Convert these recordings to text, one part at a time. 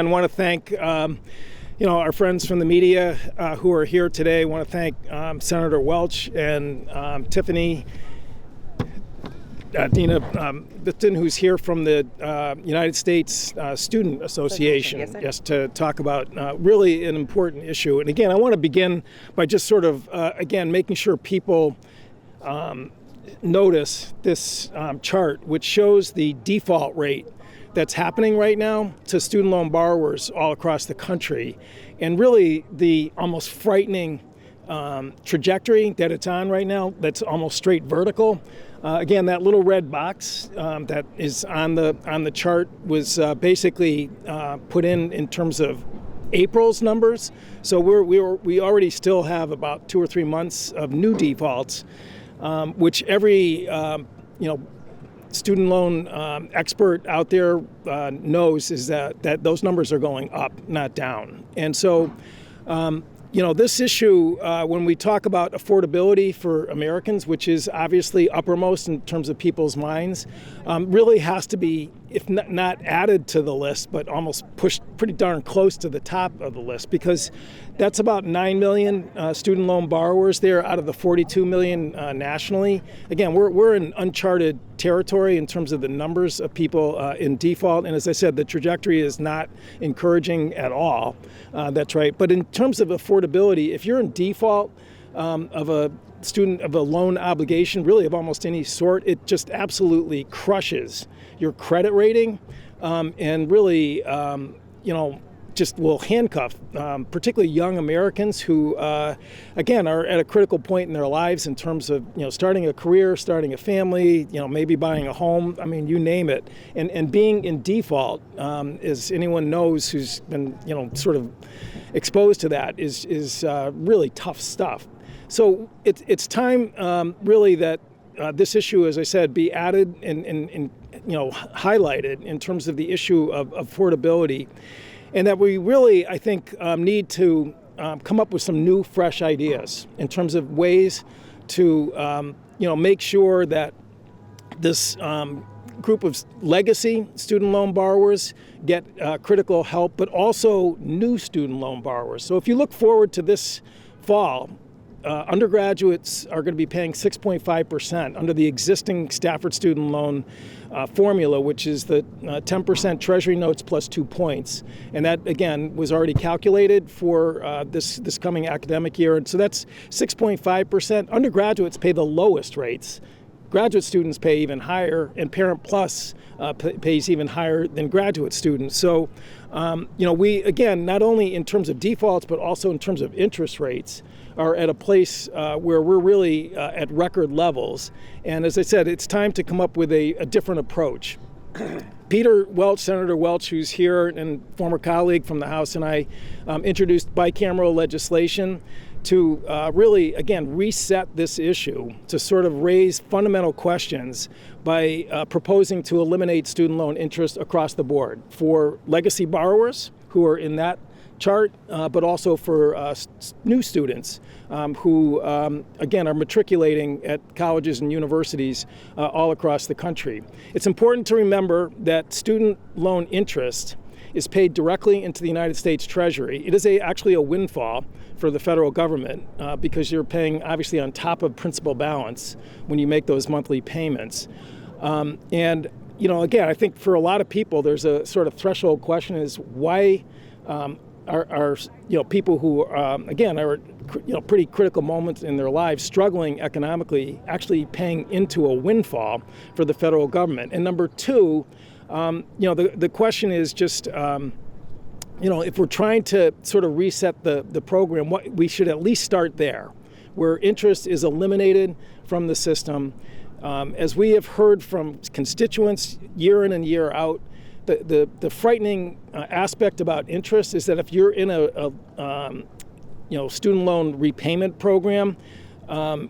I want to thank our friends from the media who are here today. I want to thank Senator Welch and Tiffany Dina Bitton, who's here from the United States Student Association, yes, to talk about really an important issue. And again, I want to begin by just sort of, making sure people notice this chart, which shows the default rate that's happening right now to student loan borrowers all across the country, and really the almost frightening trajectory that it's on right now that's almost straight vertical. Again, that little red box that is on the chart was basically put in terms of April's numbers. So we already still have about 2 or 3 months of new defaults, which every student loan expert out there knows is that those numbers are going up, not down. And so, this issue, when we talk about affordability for Americans, which is obviously uppermost in terms of people's minds, really has to be, if not added to the list, but almost pushed pretty darn close to the top of the list, because that's about 9 million student loan borrowers there out of the 42 million nationally. Again, we're in uncharted territory in terms of the numbers of people in default. And as I said, the trajectory is not encouraging at all. That's right. But in terms of affordability, if you're in default of a student of a loan obligation, really of almost any sort, it just absolutely crushes your credit rating and really, just will handcuff particularly young Americans who, again, are at a critical point in their lives in terms of, starting a career, starting a family, maybe buying a home. I mean, you name it. And being in default, as anyone knows who's been, sort of exposed to that, is really tough stuff. So it's time really that this issue, as I said, be added and highlighted in terms of the issue of affordability. And that we really, I think, need to come up with some new, fresh ideas in terms of ways to, make sure that this group of legacy student loan borrowers get critical help, but also new student loan borrowers. So if you look forward to this fall, undergraduates are going to be paying 6.5% under the existing Stafford student loan formula, which is the 10% Treasury notes plus 2 points. And that, again, was already calculated for this coming academic year. And so that's 6.5%. Undergraduates pay the lowest rates. Graduate students pay even higher, and Parent Plus pays even higher than graduate students. So, we, again, not only in terms of defaults, but also in terms of interest rates, are at a place where we're really at record levels. And as I said, it's time to come up with a different approach. Peter Welch, Senator Welch, who's here, and former colleague from the House, and I introduced bicameral legislation to really, again, reset this issue, to sort of raise fundamental questions by proposing to eliminate student loan interest across the board for legacy borrowers who are in that chart, but also for new students who, again, are matriculating at colleges and universities all across the country. It's important to remember that student loan interest is paid directly into the United States Treasury. It is actually a windfall for the federal government because you're paying, obviously, on top of principal balance when you make those monthly payments. And, again, I think for a lot of people, there's a sort of threshold question is why are people who, again, are pretty critical moments in their lives, struggling economically, actually paying into a windfall for the federal government. And number two, the question is just, if we're trying to sort of reset the program, we should at least start there, where interest is eliminated from the system. As we have heard from constituents year in and year out, the frightening aspect about interest is that if you're in a student loan repayment program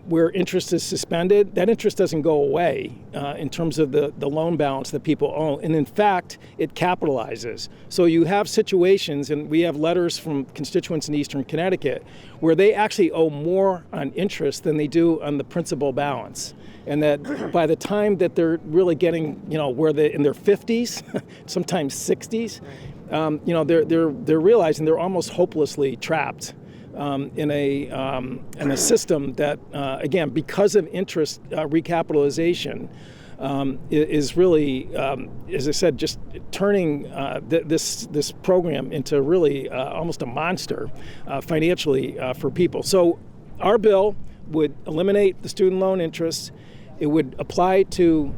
where interest is suspended, that interest doesn't go away in terms of the loan balance that people own. And in fact, it capitalizes. So you have situations, and we have letters from constituents in Eastern Connecticut, where they actually owe more on interest than they do on the principal balance. And that by the time that they're really getting, where they're in their 50s, sometimes 60s, they're realizing they're almost hopelessly trapped in a system that, again, because of interest recapitalization, is really, as I said, just turning this program into really almost a monster financially for people. So our bill would eliminate the student loan interest. It would apply to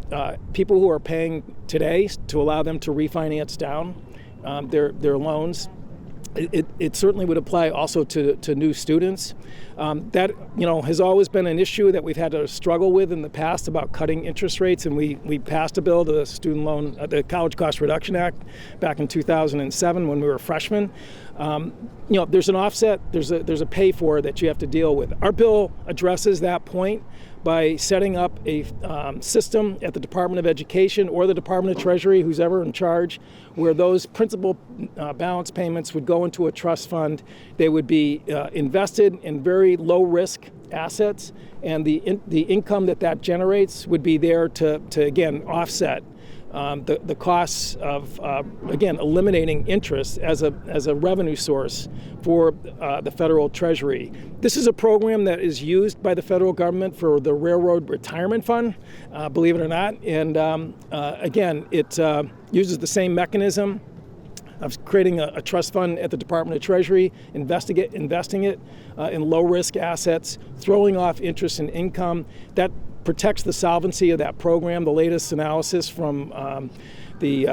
people who are paying today to allow them to refinance down their loans. It certainly would apply also to new students. That has always been an issue that we've had to struggle with in the past about cutting interest rates, and we passed a bill, the College Cost Reduction Act, back in 2007 when we were freshmen. There's an offset, there's a pay for that you have to deal with. Our bill addresses that point by setting up a system at the Department of Education or the Department of Treasury, who's ever in charge, where those principal balance payments would go into a trust fund. They would be invested in very low-risk assets, and the income that generates would be there to again offset the costs of again eliminating interest as a revenue source for the federal treasury. This is a program that is used by the federal government for the Railroad Retirement Fund, believe it or not, and again it uses the same mechanism of creating a trust fund at the Department of Treasury, investing it in low-risk assets, throwing off interest and income. That protects the solvency of that program. The latest analysis from the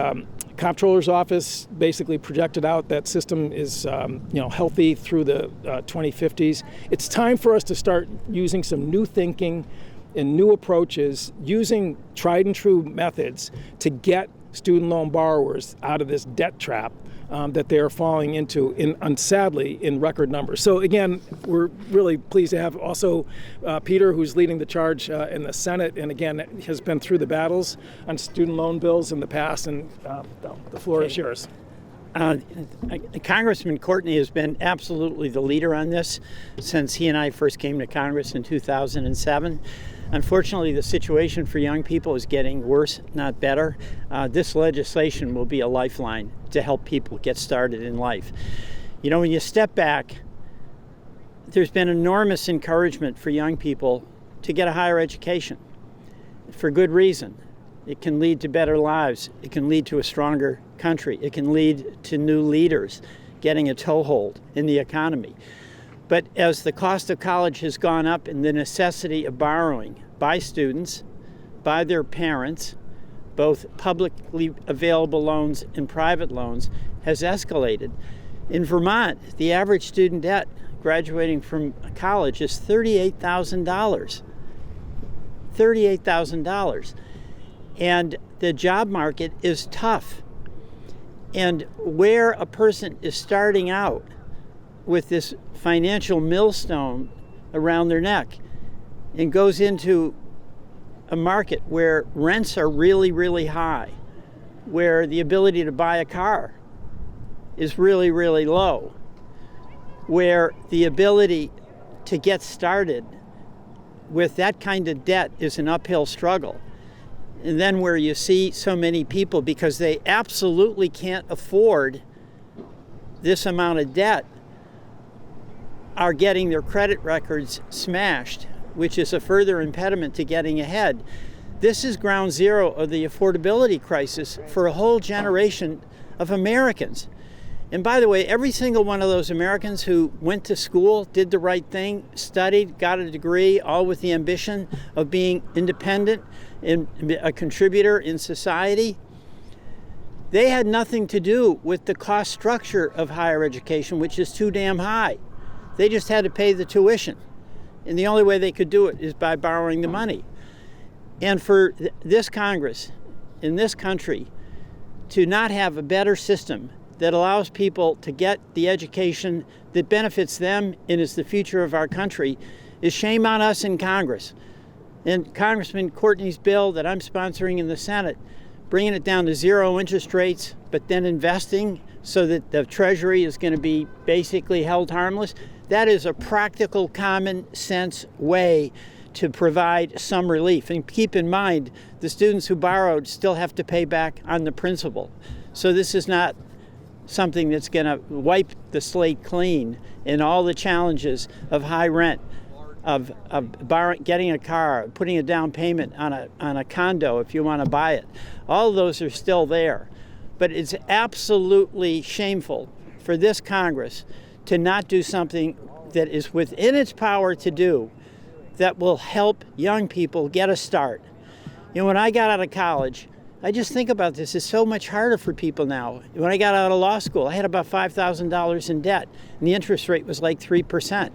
Comptroller's Office basically projected out that system is healthy through the 2050s. It's time for us to start using some new thinking and new approaches, using tried and true methods to get student loan borrowers out of this debt trap that they are falling into, sadly, in record numbers. So again, we're really pleased to have also Peter, who's leading the charge in the Senate, and again has been through the battles on student loan bills in the past, and the floor is yours. Congressman Courtney has been absolutely the leader on this since he and I first came to Congress in 2007. Unfortunately, the situation for young people is getting worse, not better. This legislation will be a lifeline to help people get started in life. When you step back, there's been enormous encouragement for young people to get a higher education for good reason. It can lead to better lives. It can lead to a stronger country. It can lead to new leaders getting a toehold in the economy. But as the cost of college has gone up and the necessity of borrowing by students, by their parents, both publicly available loans and private loans, has escalated. In Vermont, the average student debt graduating from college is $38,000. $38,000. And the job market is tough. And where a person is starting out with this financial millstone around their neck and goes into a market where rents are really, really high, where the ability to buy a car is really, really low, where the ability to get started with that kind of debt is an uphill struggle. And then where you see so many people, because they absolutely can't afford this amount of debt, are getting their credit records smashed, which is a further impediment to getting ahead. This is ground zero of the affordability crisis for a whole generation of Americans. And by the way, every single one of those Americans who went to school, did the right thing, studied, got a degree, all with the ambition of being independent and a contributor in society, they had nothing to do with the cost structure of higher education, which is too damn high. They just had to pay the tuition. And the only way they could do it is by borrowing the money. And for this Congress, in this country, to not have a better system that allows people to get the education that benefits them and is the future of our country is shame on us in Congress. And Congressman Courtney's bill that I'm sponsoring in the Senate, bringing it down to zero interest rates, but then investing so that the Treasury is going to be basically held harmless, that is a practical, common sense way to provide some relief. And keep in mind, the students who borrowed still have to pay back on the principal. So this is not something that's going to wipe the slate clean in all the challenges of high rent, of borrowing, getting a car, putting a down payment on a condo if you want to buy it. All of those are still there. But it's absolutely shameful for this Congress to not do something that is within its power to do that will help young people get a start. You know, when I got out of college, I just think about this, it's so much harder for people now. When I got out of law school, I had about $5,000 in debt, and the interest rate was like 3%.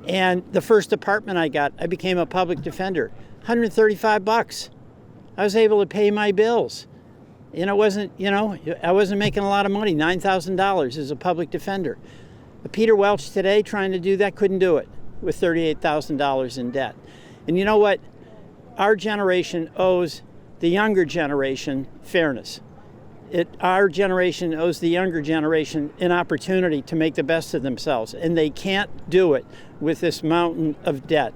And the first apartment I got, I became a public defender, $135. I was able to pay my bills. And it wasn't, I wasn't making a lot of money, $9,000 as a public defender. But Peter Welch today, trying to do that, couldn't do it with $38,000 in debt. And you know what? Our generation owes the younger generation fairness. Our generation owes the younger generation an opportunity to make the best of themselves, and they can't do it with this mountain of debt.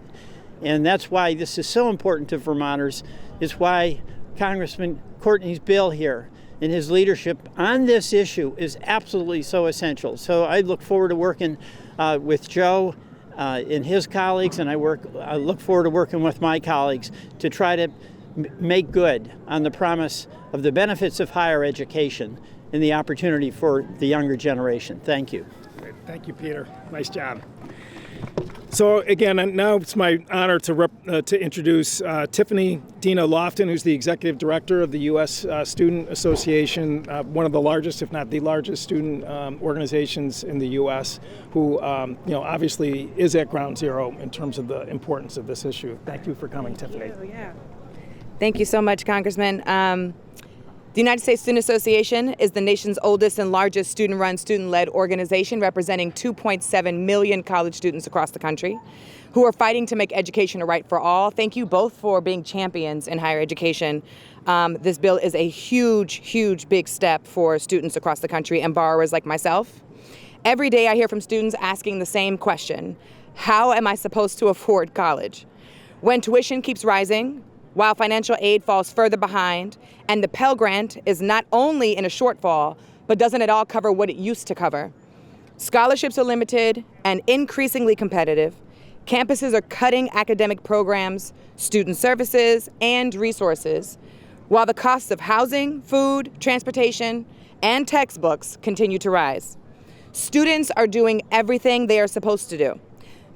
And that's why this is so important to Vermonters. It's why Congressman Courtney's bill here and his leadership on this issue is absolutely so essential. So I look forward to working with Joe and his colleagues, and I look forward to working with my colleagues to try to make good on the promise of the benefits of higher education and the opportunity for the younger generation. Thank you. Great. Thank you, Peter. Nice job. So again, now it's my honor to introduce Tiffany Dina Lofton, who's the executive director of the U.S. Student Association, one of the largest, if not the largest, student organizations in the U.S., who obviously is at ground zero in terms of the importance of this issue. Thank you for coming, Tiffany. Thank you so much, Congressman. The United States Student Association is the nation's oldest and largest student-run, student-led organization representing 2.7 million college students across the country who are fighting to make education a right for all. Thank you both for being champions in higher education. This bill is a huge, huge, big step for students across the country and borrowers like myself. Every day I hear from students asking the same question: how am I supposed to afford college? When tuition keeps rising, while financial aid falls further behind, and the Pell Grant is not only in a shortfall, but doesn't at all cover what it used to cover. Scholarships are limited and increasingly competitive. Campuses are cutting academic programs, student services, and resources, while the costs of housing, food, transportation, and textbooks continue to rise. Students are doing everything they are supposed to do.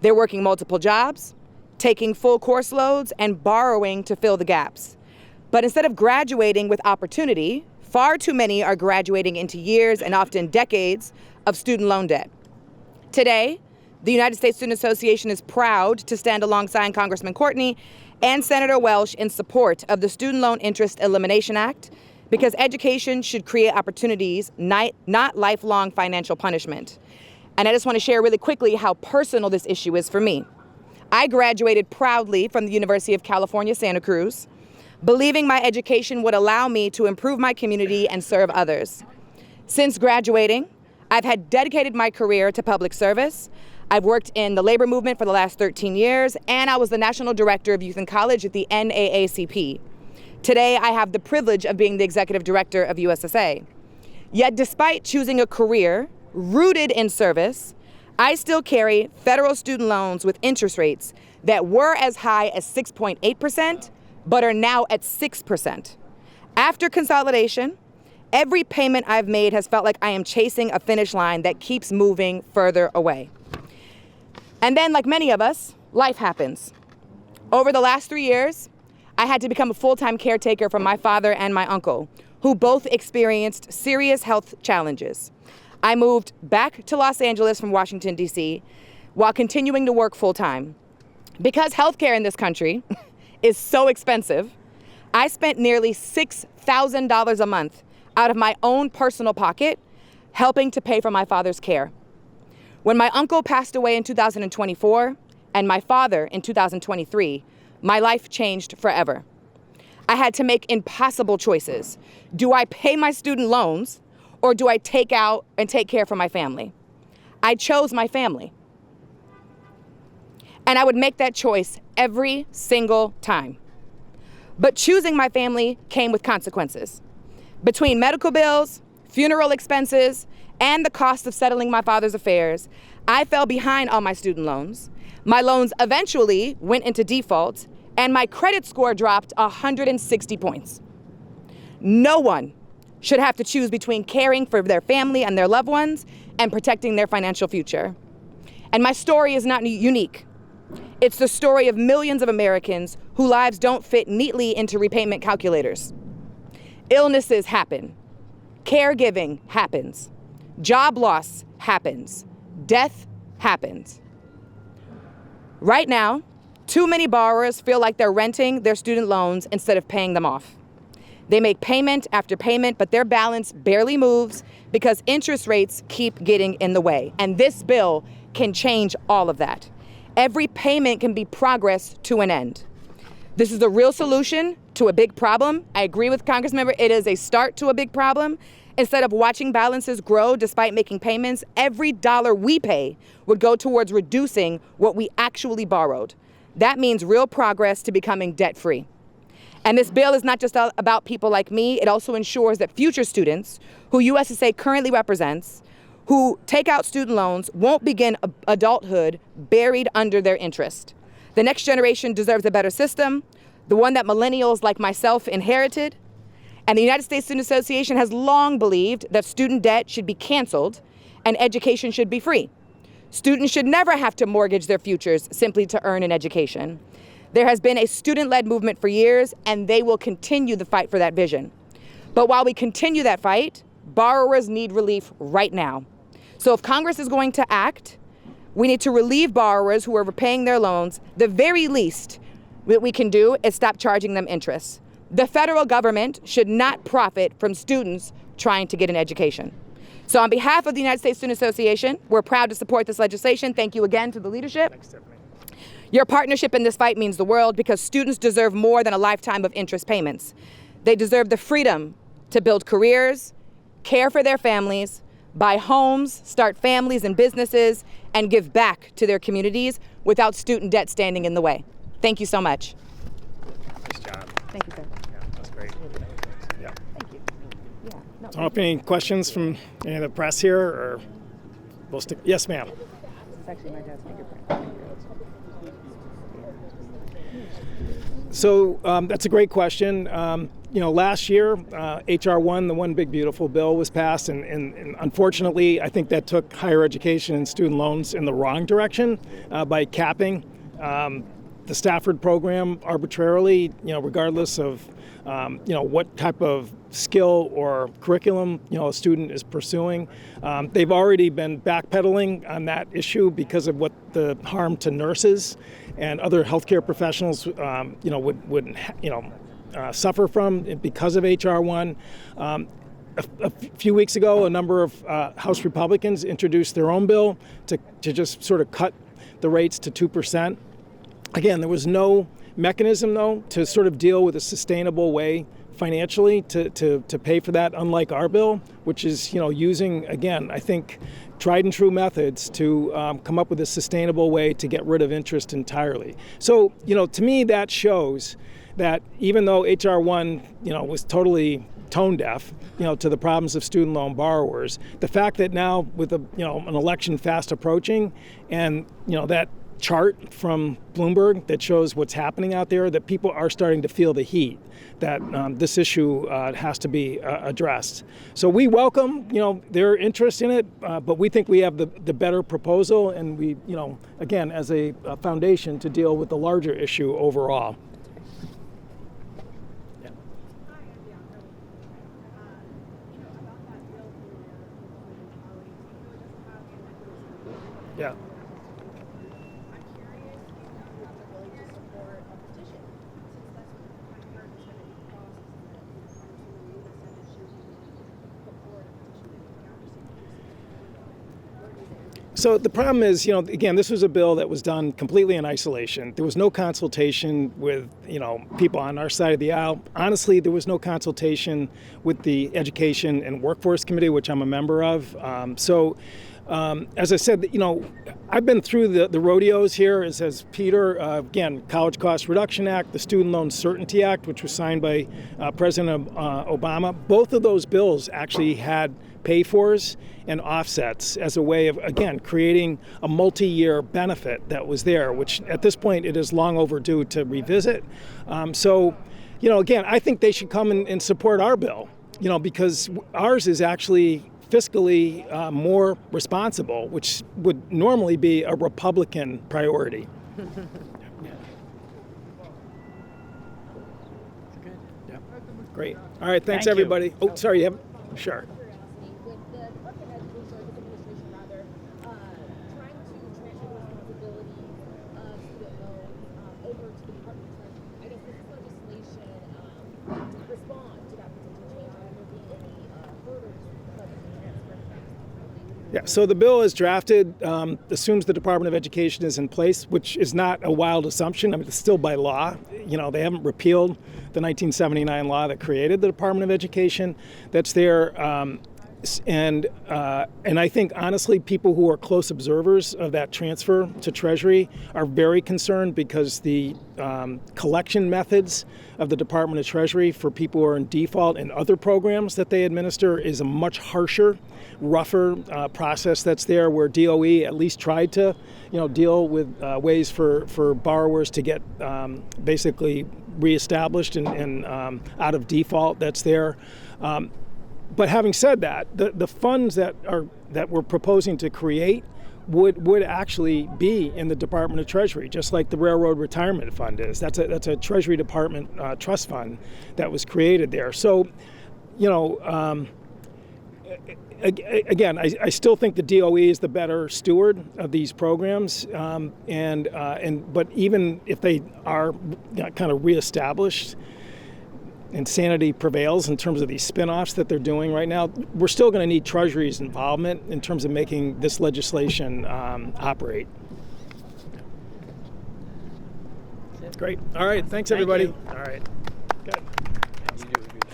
They're working multiple jobs, taking full course loads, and borrowing to fill the gaps. But instead of graduating with opportunity, far too many are graduating into years and often decades of student loan debt. Today, the United States Student Association is proud to stand alongside Congressman Courtney and Senator Welch in support of the Student Loan Interest Elimination Act, because education should create opportunities, not lifelong financial punishment. And I just want to share really quickly how personal this issue is for me. I graduated proudly from the University of California, Santa Cruz, believing my education would allow me to improve my community and serve others. Since graduating, I've had dedicated my career to public service. I've worked in the labor movement for the last 13 years, and I was the National Director of Youth in College at the NAACP. Today, I have the privilege of being the Executive Director of USSA. Yet despite choosing a career rooted in service, I still carry federal student loans with interest rates that were as high as 6.8%, but are now at 6%. After consolidation, every payment I've made has felt like I am chasing a finish line that keeps moving further away. And then, like many of us, life happens. Over the last 3 years, I had to become a full-time caretaker for my father and my uncle, who both experienced serious health challenges. I moved back to Los Angeles from Washington, D.C., while continuing to work full-time. Because healthcare in this country is so expensive, I spent nearly $6,000 a month out of my own personal pocket helping to pay for my father's care. When my uncle passed away in 2024 and my father in 2023, my life changed forever. I had to make impossible choices. Do I pay my student loans, or do I take out and take care for my family? I chose my family. And I would make that choice every single time. But choosing my family came with consequences. Between medical bills, funeral expenses, and the cost of settling my father's affairs, I fell behind on my student loans. My loans eventually went into default, and my credit score dropped 160 points. No one should have to choose between caring for their family and their loved ones and protecting their financial future. And my story is not unique. It's the story of millions of Americans whose lives don't fit neatly into repayment calculators. Illnesses happen. Caregiving happens. Job loss happens. Death happens. Right now, too many borrowers feel like they're renting their student loans instead of paying them off. They make payment after payment, but their balance barely moves because interest rates keep getting in the way. And this bill can change all of that. Every payment can be progress to an end. This is a real solution to a big problem. I agree with Congressmember, it is a start to a big problem. Instead of watching balances grow despite making payments, every dollar we pay would go towards reducing what we actually borrowed. That means real progress to becoming debt-free. And this bill is not just about people like me, it also ensures that future students, who USSA currently represents, who take out student loans won't begin adulthood buried under their interest. The next generation deserves a better system, the one that millennials like myself inherited. And the United States Student Association has long believed that student debt should be canceled and education should be free. Students should never have to mortgage their futures simply to earn an education. There has been a student-led movement for years, and they will continue the fight for that vision. But while we continue that fight, borrowers need relief right now. So if Congress is going to act, we need to relieve borrowers who are repaying their loans. The very least that we can do is stop charging them interest. The federal government should not profit from students trying to get an education. So on behalf of the United States Student Association, we're proud to support this legislation. Thank you again to the leadership. Thanks, Stephanie. Your partnership in this fight means the world because students deserve more than a lifetime of interest payments. They deserve the freedom to build careers, care for their families, buy homes, start families and businesses, and give back to their communities without student debt standing in the way. Thank you so much. Nice job. Thank you, sir. Yeah, that's great. Yeah. Thank you. Yeah. No, I don't know if any questions from any of the press here, or we'll stick. Yes, ma'am. It's actually my dad's fingerprint. So that's a great question. Last year, H.R. 1, the One Big Beautiful Bill, was passed, and unfortunately, I think that took higher education and student loans in the wrong direction by capping the Stafford program arbitrarily, regardless of what type of skill or curriculum a student is pursuing. They've already been backpedaling on that issue because of what the harm to nurses and other healthcare professionals would suffer from because of H.R. 1. A few weeks ago, a number of House Republicans introduced their own bill to just sort of cut the rates to 2%. Again, there was no mechanism, though, to sort of deal with a sustainable way financially to pay for that, unlike our bill, which is, using, again, I think, tried and true methods to come up with a sustainable way to get rid of interest entirely. So, to me, that shows that even though H.R. 1, was totally tone deaf, to the problems of student loan borrowers, the fact that now with an election fast approaching, and that chart from Bloomberg that shows what's happening out there, that people are starting to feel the heat, that this issue has to be addressed. So we welcome, their interest in it, but we think we have the better proposal, and we, again, as a foundation to deal with the larger issue overall. Yeah. So the problem is, again, this was a bill that was done completely in isolation. There was no consultation with, people on our side of the aisle. Honestly, there was no consultation with the Education and Workforce Committee, which I'm a member of. As I said, I've been through the rodeos here, as has Peter. Again, College Cost Reduction Act, the Student Loan Certainty Act, which was signed by President Obama. Both of those bills actually had pay-fors and offsets as a way of, again, creating a multi-year benefit that was there, which at this point it is long overdue to revisit. Again, I think they should come and support our bill, because ours is actually fiscally more responsible, which would normally be a Republican priority. Yeah. Great. All right. Thanks, everybody. You. Oh, sorry. You have? Sure. With the Department of Education, or this administration rather, trying to transfer the responsibility of student loans over to the Department of Treasury, I guess this legislation respond to that potential change. Are there being any hurdles because of the transfer of responsibility? Yeah, so the bill as drafted assumes the Department of Education is in place, which is not a wild assumption. I mean, it's still by law. They haven't repealed the 1979 law that created the Department of Education. That's there. And I think, honestly, people who are close observers of that transfer to Treasury are very concerned because the collection methods of the Department of Treasury for people who are in default and other programs that they administer is a much harsher, rougher process that's there, where DOE at least tried to deal with ways for borrowers to get basically reestablished and out of default that's there. But having said that, the funds that we're proposing to create would actually be in the Department of Treasury, just like the Railroad Retirement Fund is. That's a Treasury Department trust fund that was created there. So, again, I still think the DOE is the better steward of these programs, but even if they are kind of reestablished, insanity prevails in terms of these spin-offs that they're doing right now, we're still going to need Treasury's involvement in terms of making this legislation operate. Great. All right. Thanks, everybody. Thank you. All right.